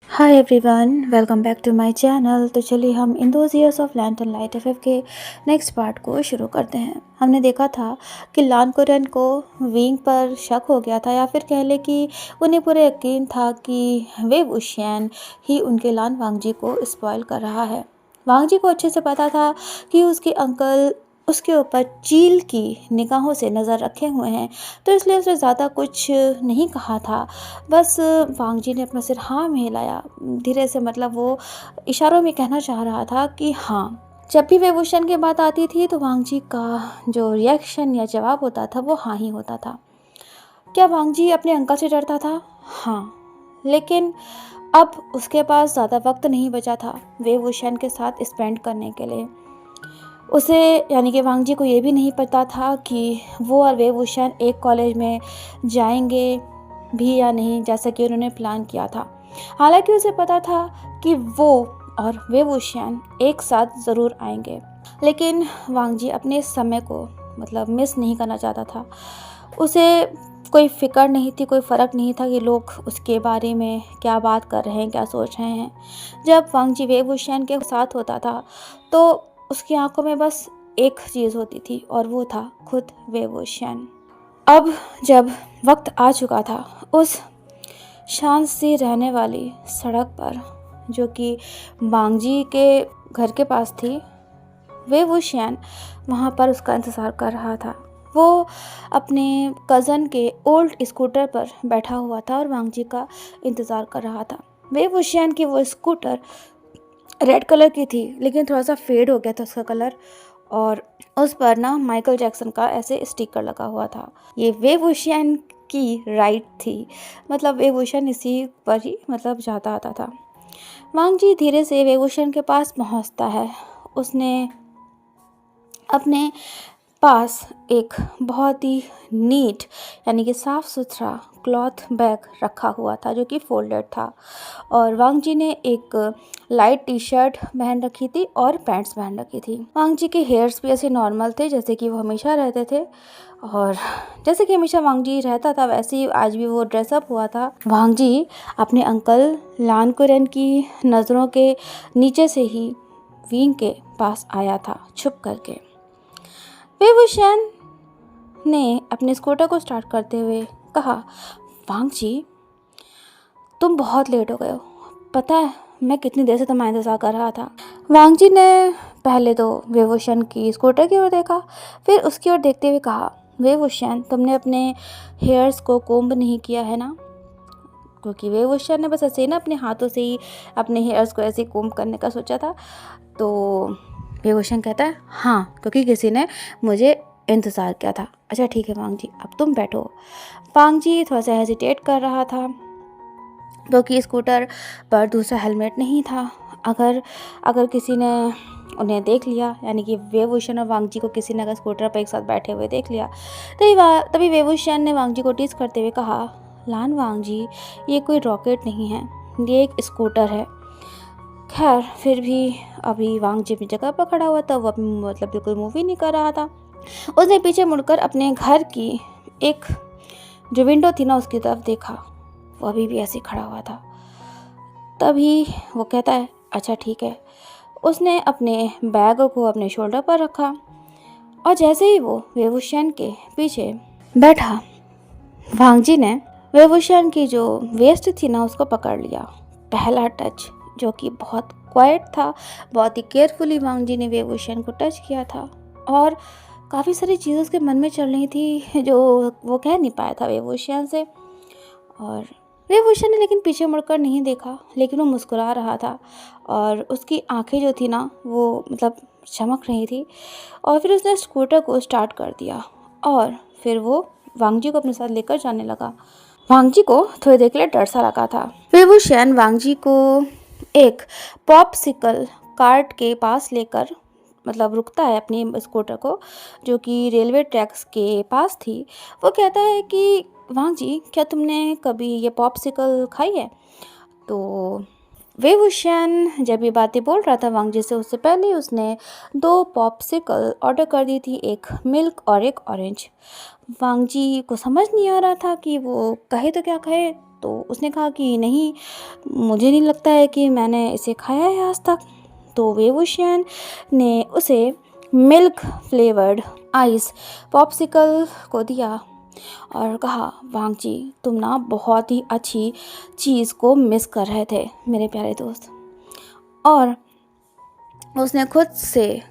Hi everyone, welcome back to my channel. तो चलिए हम in those years of land and light FF के next part को शुरू करते हैं। हमने देखा था कि लान कुरन को विंग पर शक हो गया था, या फिर कह ले कि उन्हें पूरा यकीन था कि वे वुशियन ही उनके लान वांगजी को स्पॉइल कर रहा है। वांगजी को अच्छे से पता था कि उसके अंकल उसके ऊपर चील की निगाहों से नज़र रखे हुए हैं, तो इसलिए उसने ज़्यादा कुछ नहीं कहा था। बस वांगजी ने अपना सिर हाँ में हिलाया धीरे से, मतलब वो इशारों में कहना चाह रहा था कि हाँ। जब भी वेवोशन की बात आती थी तो वांगजी का जो रिएक्शन या जवाब होता था वो हाँ ही होता था। क्या वांगजी अपने अंकल से डरता था? हाँ, लेकिन अब उसके पास ज़्यादा वक्त नहीं बचा था वेवोशन के साथ स्पेंड करने के लिए। उसे यानी कि वांगजी को ये भी नहीं पता था कि वो और वेवोशन एक कॉलेज में जाएंगे भी या नहीं, जैसा कि उन्होंने प्लान किया था। हालांकि उसे पता था कि वो और वेवोशन एक साथ ज़रूर आएंगे, लेकिन वांगजी अपने समय को मतलब मिस नहीं करना चाहता था। उसे कोई फ़िक्र नहीं थी, कोई फ़र्क नहीं था कि लोग उसके बारे में क्या बात कर रहे हैं, क्या सोच रहे हैं। जब वांगजी वेवोशन के साथ होता था तो उसकी आंखों में बस एक चीज़ होती थी, और वो था खुद वेवोशन। अब जब वक्त आ चुका था उस शांत सी रहने वाली सड़क पर, जो कि वांगजी के घर के पास थी, वेवोशन वहाँ पर उसका इंतज़ार कर रहा था। वो अपने कज़न के ओल्ड स्कूटर पर बैठा हुआ था और वांगजी का इंतज़ार कर रहा था। वेवोशन की वो स्कूटर रेड कलर की थी, लेकिन थोड़ा सा फेड हो गया था उसका कलर, और उस पर ना माइकल जैक्सन का ऐसे स्टिकर लगा हुआ था। ये वेवोशन की राइड थी, मतलब वेवोशन इसी पर ही मतलब जाता आता था। वांगजी धीरे से वेवोशन के पास पहुंचता है। उसने अपने पास एक बहुत ही नीट यानी कि साफ़ सुथरा क्लॉथ बैग रखा हुआ था, जो कि फोल्डेड था, और वांगजी ने एक लाइट टी शर्ट पहन रखी थी और पैंट्स पहन रखी थी। वांगजी के हेयर्स भी ऐसे नॉर्मल थे जैसे कि वो हमेशा रहते थे, और जैसे कि हमेशा वांगजी रहता था वैसे ही आज भी वो ड्रेसअप हुआ था। वांगजी अपने अंकल लान कुरन की नज़रों के नीचे से ही विंग के पास आया था छुप करके। वेवोशन ने अपने स्कूटर को स्टार्ट करते हुए कहा, वांगजी तुम बहुत लेट हो गए हो, पता है मैं कितनी देर से तुम्हारा इंतज़ार कर रहा था। वांगजी ने पहले तो वेवोशन की स्कूटर की ओर देखा, फिर उसकी ओर देखते हुए कहा, वेवोशन तुमने अपने हेयर्स को कोम्ब नहीं किया है ना? क्योंकि वेवोशन ने बस ऐसे ही ना अपने हाथों से ही अपने हेयर्स को ऐसे कोम्ब करने का सोचा था। तो वेवोशन कहता है, हाँ क्योंकि किसी ने मुझे इंतज़ार किया था। अच्छा ठीक है वांगजी, अब तुम बैठो। वांगजी थोड़ा सा हेजिटेट कर रहा था क्योंकि स्कूटर पर दूसरा हेलमेट नहीं था। अगर किसी ने उन्हें देख लिया, यानी कि वेवोशन और वांगजी को किसी ने अगर स्कूटर पर एक साथ बैठे हुए देख लिया, तभी वेवोशन ने वांगजी को टीज करते हुए कहा, लान वांगजी ये कोई रॉकेट नहीं है, ये एक स्कूटर है। खैर फिर भी अभी वांगजी अपनी जगह पर खड़ा हुआ था, वो मतलब बिल्कुल मूव ही नहीं कर रहा था। उसने पीछे मुड़कर अपने घर की एक जो विंडो थी ना उसकी तरफ देखा, वो अभी भी ऐसे खड़ा हुआ था। तभी वो कहता है, अच्छा ठीक है। उसने अपने बैग को अपने शोल्डर पर रखा, और जैसे ही वो वेवोशन के पीछे बैठा, वांगजी ने वेवोशन की जो वेस्ट थी ना उसको पकड़ लिया। पहला टच जो कि बहुत क्वाइट था, बहुत ही केयरफुली वांगजी ने वेवोशन को टच किया था, और काफ़ी सारी चीज़ें उसके मन में चल रही थी जो वो कह नहीं पाया था वेवोशन से। और वेवोशन ने लेकिन पीछे मुड़कर नहीं देखा, लेकिन वो मुस्कुरा रहा था, और उसकी आंखें जो थी ना वो मतलब चमक रही थी। और फिर उसने स्कूटर को स्टार्ट कर दिया, और फिर वो वांगजी को अपने साथ लेकर जाने लगा। वांगजी को थोड़ी देर के लिए डर सा लगा था। वेवोशन वांगजी को एक पॉपसिकल कार्ट के पास लेकर मतलब रुकता है अपनी स्कूटर को, जो कि रेलवे ट्रैक्स के पास थी। वो कहता है कि वांगजी क्या तुमने कभी ये पॉपसिकल खाई है? तो वेवोशन जब ये बातें बोल रहा था वांगजी से, उससे पहले उसने 2 पॉपसिकल ऑर्डर कर दी थी, एक मिल्क और एक ऑरेंज। वांगजी को समझ नहीं आ रहा था कि वो कहे तो क्या कहे, तो उसने कहा कि नहीं, मुझे नहीं लगता है कि मैंने इसे खाया है आज तक। तो वेवोशियन ने उसे मिल्क फ्लेवर्ड आइस पॉप्सिकल को दिया और कहा, वांग जी, तुम ना बहुत ही अच्छी चीज़ को मिस कर रहे थे मेरे प्यारे दोस्त। और उसने खुद से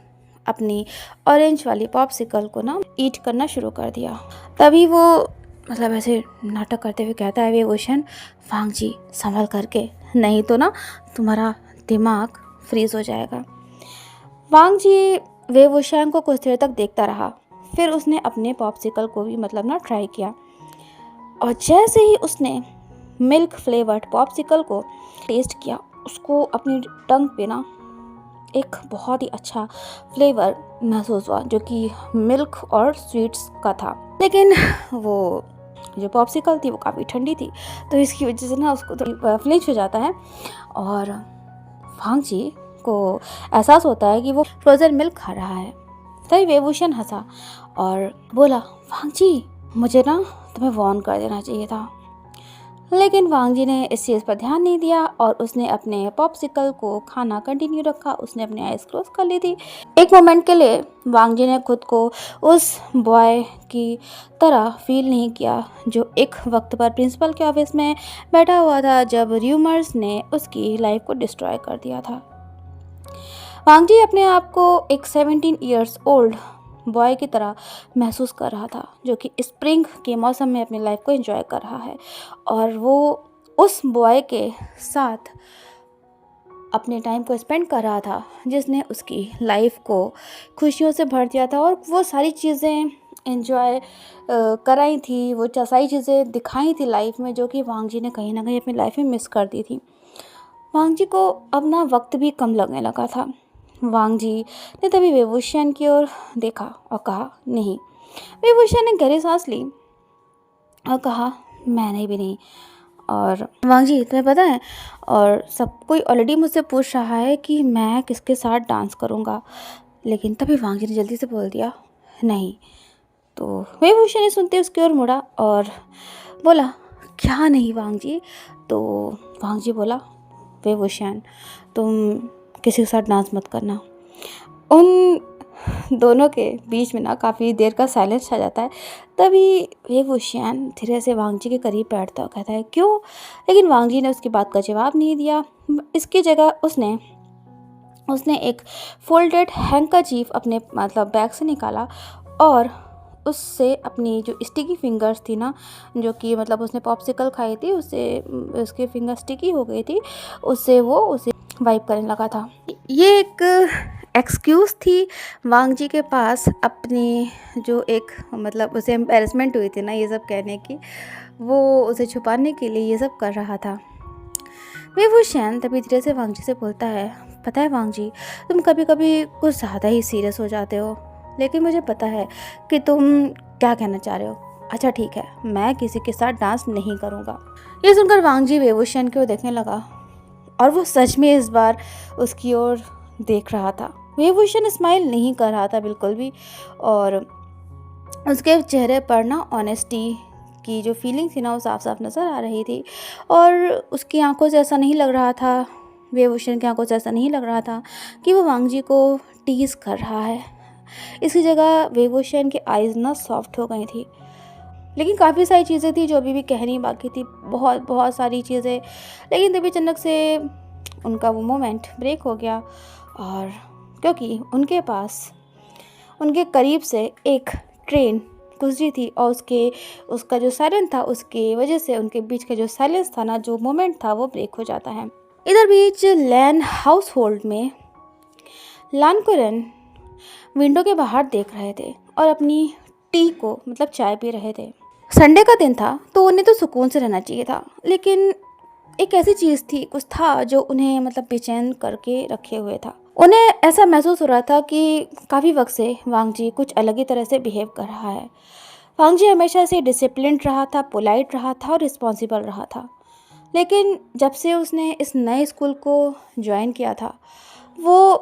अपनी ऑरेंज वाली पॉप्सिकल को ना ईट करना शुरू कर दिया। तभी वो मतलब ऐसे नाटक करते हुए कहता है, वेवोशियन, वांग जी संभल करके, नहीं तो ना तुम्हारा दिमाग फ्रीज हो जाएगा। वांग जी वेवोशियन को कुछ देर तक देखता रहा, फिर उसने अपने पॉप्सिकल को भी मतलब ना ट्राई किया, और जैसे ही उसने मिल्क फ्लेवर्ड पॉप्सिकल को टेस्ट किया, उसको अपनी टंग पे ना एक बहुत ही अच्छा फ्लेवर महसूस हुआ, जो कि मिल्क और स्वीट्स का था। लेकिन वो जो पॉप्सिकल थी वो काफ़ी ठंडी थी, तो इसकी वजह से ना उसको तो फ्लिंच हो जाता है, और वांग जी को एहसास होता है कि वो फ्रोज़न मिल्क खा रहा है। तभी वेवोशियन हंसा और बोला, वांग जी, मुझे ना तुम्हें वार्न कर देना चाहिए था। लेकिन वांग जी ने इस चीज़ पर ध्यान नहीं दिया और उसने अपने पॉप्सिकल को खाना कंटिन्यू रखा। उसने अपनी आइज़ क्लोज कर ली थी। एक मोमेंट के लिए वांग जी ने खुद को उस बॉय की तरह फील नहीं किया जो एक वक्त पर प्रिंसिपल के ऑफिस में बैठा हुआ था जब र्यूमर्स ने उसकी लाइफ को डिस्ट्रॉय कर दिया था। वांग जी अपने आप को एक 17 ईयर्स ओल्ड बॉय की तरह महसूस कर रहा था, जो कि स्प्रिंग के मौसम में अपनी लाइफ को एंजॉय कर रहा है, और वो उस बॉय के साथ अपने टाइम को स्पेंड कर रहा था जिसने उसकी लाइफ को खुशियों से भर दिया था, और वो सारी चीज़ें एंजॉय कराई थी, वो सारी चीज़ें दिखाई थी लाइफ में, जो कि वांग जी ने कहीं ना कहीं अपनी लाइफ में मिस कर दी थी। वांग जी को अब ना वक्त भी कम लगने लगा था। वांग जी ने तभी वेवोशियन की ओर देखा और कहा, नहीं। वेवोशियन ने गहरी सांस ली और कहा, मैंने भी नहीं। और वांग जी, तुम्हें पता है, और सब कोई ऑलरेडी मुझसे पूछ रहा है कि मैं किसके साथ डांस करूँगा। लेकिन तभी वांग जी ने जल्दी से बोल दिया, नहीं। तो वेवोशियन ने सुनते उसकी ओर मुड़ा और बोला, क्या नहीं वांग जी। तो वांग जी बोला, वेवोशियन, तुम किसी के साथ डांस मत करना। उन दोनों के बीच में ना काफ़ी देर का साइलेंस छा जाता है। तभी वेवोशियन धीरे से वांग जी के करीब बैठता और कहता है, क्यों? लेकिन वांग जी ने उसकी बात का जवाब नहीं दिया। इसकी जगह उसने एक फोल्डेड हैंकरचीफ अपने मतलब बैग से निकाला और उससे अपनी जो स्टिकी फिंगर्स थी ना, जो कि मतलब उसने पॉप्सिकल खाई थी, उससे उसके फिंगर स्टिकी हो गई थी, उससे वो उसे वाइप करने लगा था। ये एक एक्सक्यूज़ थी वांग जी के पास अपनी जो एक मतलब उसे एम्बेरसमेंट हुई थी ना ये सब कहने की, वो उसे छुपाने के लिए ये सब कर रहा था। वेवोशियन तभी धीरे से वांग जी से बोलता है, पता है वांग जी, तुम कभी कभी कुछ ज़्यादा ही सीरियस हो जाते हो, लेकिन मुझे पता है कि तुम क्या कहना चाह रहे हो। अच्छा ठीक है, मैं किसी के साथ डांस नहीं करूँगा। ये सुनकर वांग जी वेवोशियन की ओर देखने लगा, और वो सच में इस बार उसकी ओर देख रहा था। वेवोशियन स्माइल नहीं कर रहा था बिल्कुल भी, और उसके चेहरे पर ना ऑनेस्टी की जो फीलिंग थी ना वो साफ साफ नज़र आ रही थी, और उसकी आंखों से ऐसा नहीं लग रहा था, वेवोशियन की आंखों से ऐसा नहीं लग रहा था कि वो वांग जी को टीज कर रहा है। इसकी जगह वेवोशियन की आइज़ ना सॉफ्ट हो गई थी। लेकिन काफ़ी सारी चीज़ें थी जो अभी भी कहनी बाकी थी, बहुत बहुत सारी चीज़ें। लेकिन तभी अचानक से उनका वो मोमेंट ब्रेक हो गया, और क्योंकि उनके पास उनके करीब से एक ट्रेन गुजरी थी, और उसका जो सायरन था उसकी वजह से उनके बीच का जो साइलेंस था ना, जो मोमेंट था, वो ब्रेक हो जाता है। इधर बीच लैन हाउस होल्ड में लानकुरन विंडो के बाहर देख रहे थे और अपनी टी को मतलब चाय पी रहे थे। संडे का दिन था तो उन्हें तो सुकून से रहना चाहिए था, लेकिन एक ऐसी चीज़ थी, कुछ था जो उन्हें मतलब बेचैन करके रखे हुए था। उन्हें ऐसा महसूस हो रहा था कि काफ़ी वक्त से वांग जी कुछ अलग ही तरह से बिहेव कर रहा है। वांग जी हमेशा से डिसिप्लिन्ड रहा था, पोलाइट रहा था और रिस्पॉन्सिबल रहा था, लेकिन जब से उसने इस नए स्कूल को ज्वाइन किया था वो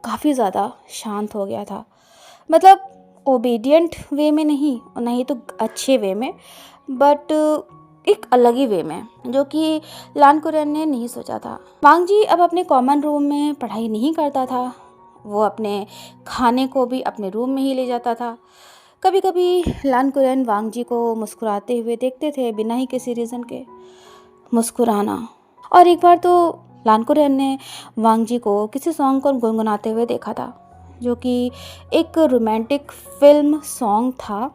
काफ़ी ज़्यादा शांत हो गया था। मतलब ओबीडियंट वे में नहीं, नहीं तो अच्छे वे में, बट एक अलग ही वे में, जो कि लान कुरैन ने नहीं सोचा था। वांग जी अब अपने कॉमन रूम में पढ़ाई नहीं करता था, वो अपने खाने को भी अपने रूम में ही ले जाता था। कभी कभी लान कुरैन वांग जी को मुस्कुराते हुए देखते थे, बिना ही किसी रीज़न के मुस्कुराना। और एक बार तो लान कुरैन ने वांग जी को किसी सॉन्ग को गुनगुनाते हुए देखा था, जो कि एक रोमांटिक फिल्म सॉन्ग था,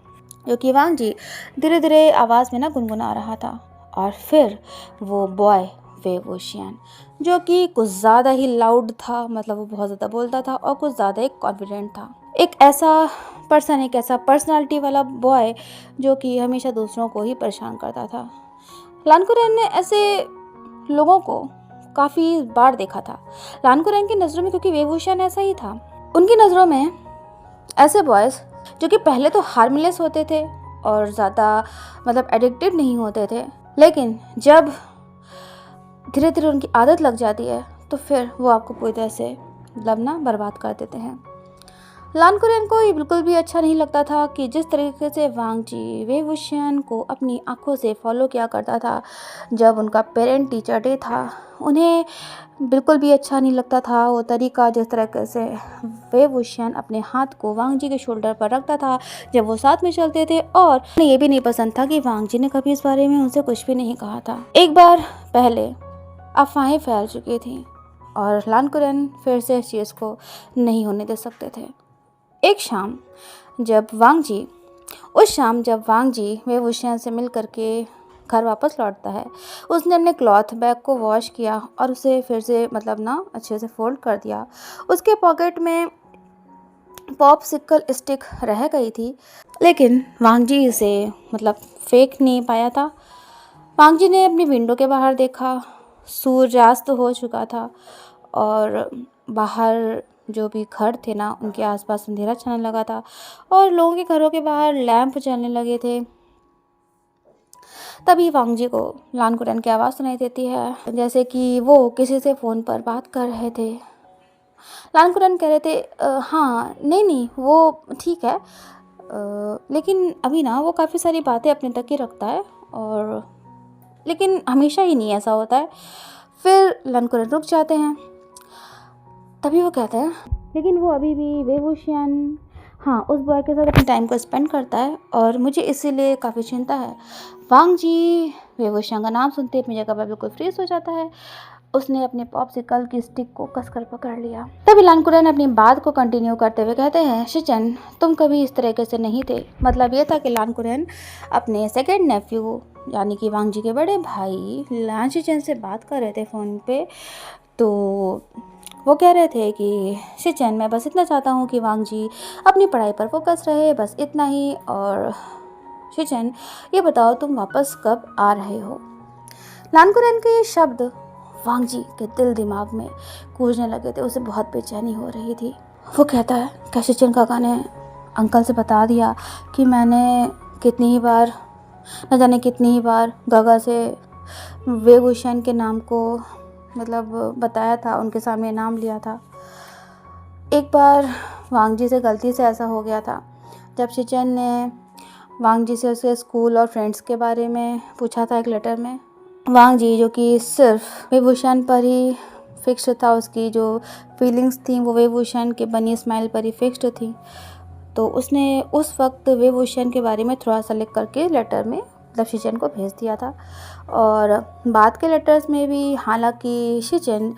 जो कि वांग जी धीरे धीरे आवाज़ में ना गुनगुना रहा था। और फिर वो बॉय वे वुशियन, जो कि कुछ ज़्यादा ही लाउड था, मतलब वो बहुत ज़्यादा बोलता था और कुछ ज़्यादा ही कॉन्फिडेंट था। एक ऐसा पर्सनालिटी वाला बॉय जो कि हमेशा दूसरों को ही परेशान करता था। लान कुरैन ने ऐसे लोगों को काफ़ी बार देखा था। लान कुरैन की नज़रों में, क्योंकि वे वुशियन ऐसा ही था, उनकी नज़रों में ऐसे बॉयज़ जो कि पहले तो हार्मलेस होते थे और ज़्यादा मतलब एडिक्टिव नहीं होते थे, लेकिन जब धीरे धीरे उनकी आदत लग जाती है तो फिर वो आपको पूरी तरह से मतलब ना बर्बाद कर देते हैं। लान कुरैन को ये बिल्कुल भी अच्छा नहीं लगता था कि जिस तरीके से वांग जी वे वुशियन को अपनी आंखों से फॉलो किया करता था जब उनका पेरेंट टीचर डे था। उन्हें बिल्कुल भी अच्छा नहीं लगता था वो तरीका, जिस तरीके से वे वुशियन अपने हाथ को वांग जी के शोल्डर पर रखता था जब वो साथ में चलते थे। और उन्हें ये भी नहीं पसंद था कि वांग जी ने कभी इस बारे में उनसे कुछ भी नहीं कहा था। एक बार पहले अफवाहें फैल चुकी थी और लान कुरैन फिर से इस चीज़ को नहीं होने दे सकते थे। एक शाम जब वांग जी वे वुशियन से मिल करके घर वापस लौटता है, उसने अपने क्लॉथ बैग को वॉश किया और उसे फिर से मतलब ना अच्छे से फोल्ड कर दिया। उसके पॉकेट में पॉपसिकल स्टिक रह गई थी, लेकिन वांग जी इसे मतलब फेंक नहीं पाया था। वांग जी ने अपनी विंडो के बाहर देखा, सूर्यास्त हो चुका था और बाहर जो भी घर थे ना, उनके आसपास अंधेरा छाने लगा था और लोगों के घरों के बाहर लैंप जलने लगे थे। तभी वांग जी को लान कुरैन की आवाज़ सुनाई देती है, जैसे कि वो किसी से फ़ोन पर बात कर रहे थे। लान कुरैन कह रहे थे हाँ नहीं वो ठीक है, लेकिन अभी ना वो काफ़ी सारी बातें अपने तक ही रखता है, और लेकिन हमेशा ही नहीं ऐसा होता है। फिर लान कुरैन रुक जाते हैं। तभी वो कहते हैं लेकिन वो अभी भी वे वुशियन हाँ उस बॉय के साथ अपने टाइम को स्पेंड करता है और मुझे इसीलिए काफ़ी चिंता है। वांग जी वे वुशियन का नाम सुनते अपनी जगह पर बिल्कुल फ्रीज हो जाता है। उसने अपने पॉपसिकल की स्टिक को कसकर पकड़ लिया। तभी लान कुरैन अपनी बात को कंटिन्यू करते हुए कहते हैं, शिचन तुम कभी इस तरीके से नहीं थे। मतलब ये था कि लान कुरैन अपने सेकेंड नेफ्यू यानी कि वांग जी के बड़े भाई लान शिचन से बात कर रहे थे फ़ोन पे। तो वो कह रहे थे कि शिचन मैं बस इतना चाहता हूँ कि वांग जी अपनी पढ़ाई पर फोकस रहे, बस इतना ही। और शिचन ये बताओ तुम वापस कब आ रहे हो। लान कुरैन के ये शब्द वांग जी के दिल दिमाग में गूंजने लगे थे, उसे बहुत बेचैनी हो रही थी। वो कहता है क्या शिचन काका ने अंकल से बता दिया कि मैंने न जाने कितनी ही बार गागा से वे वुशियन के नाम को मतलब बताया था, उनके सामने नाम लिया था। एक बार वांग जी से गलती से ऐसा हो गया था जब शिचन ने वांग जी से उसके स्कूल और फ्रेंड्स के बारे में पूछा था एक लेटर में। वांग जी जो कि सिर्फ वे वुशियन पर ही फिक्स्ड था, उसकी जो फीलिंग्स थी वो वे वुशियन के बनी स्माइल पर ही फिक्स्ड थी, तो उसने उस वक्त वे वुशियन के बारे में थोड़ा सा लिख करके लेटर में मतलब शिचन को भेज दिया था। और बाद के लेटर्स में भी हालांकि शिचन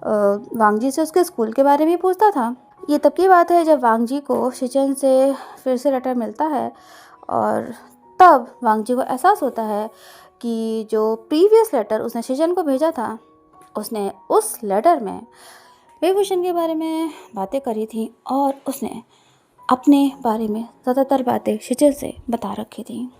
वांग जी से उसके स्कूल के बारे में पूछता था। ये तब की बात है जब वांग जी को शिचन से फिर से लेटर मिलता है और तब वांग जी को एहसास होता है कि जो प्रीवियस लेटर उसने शिचन को भेजा था, उसने उस लेटर में वे वुशियन के बारे में बातें करी थी और उसने अपने बारे में ज़्यादातर बातें शिचन से बता रखी थी।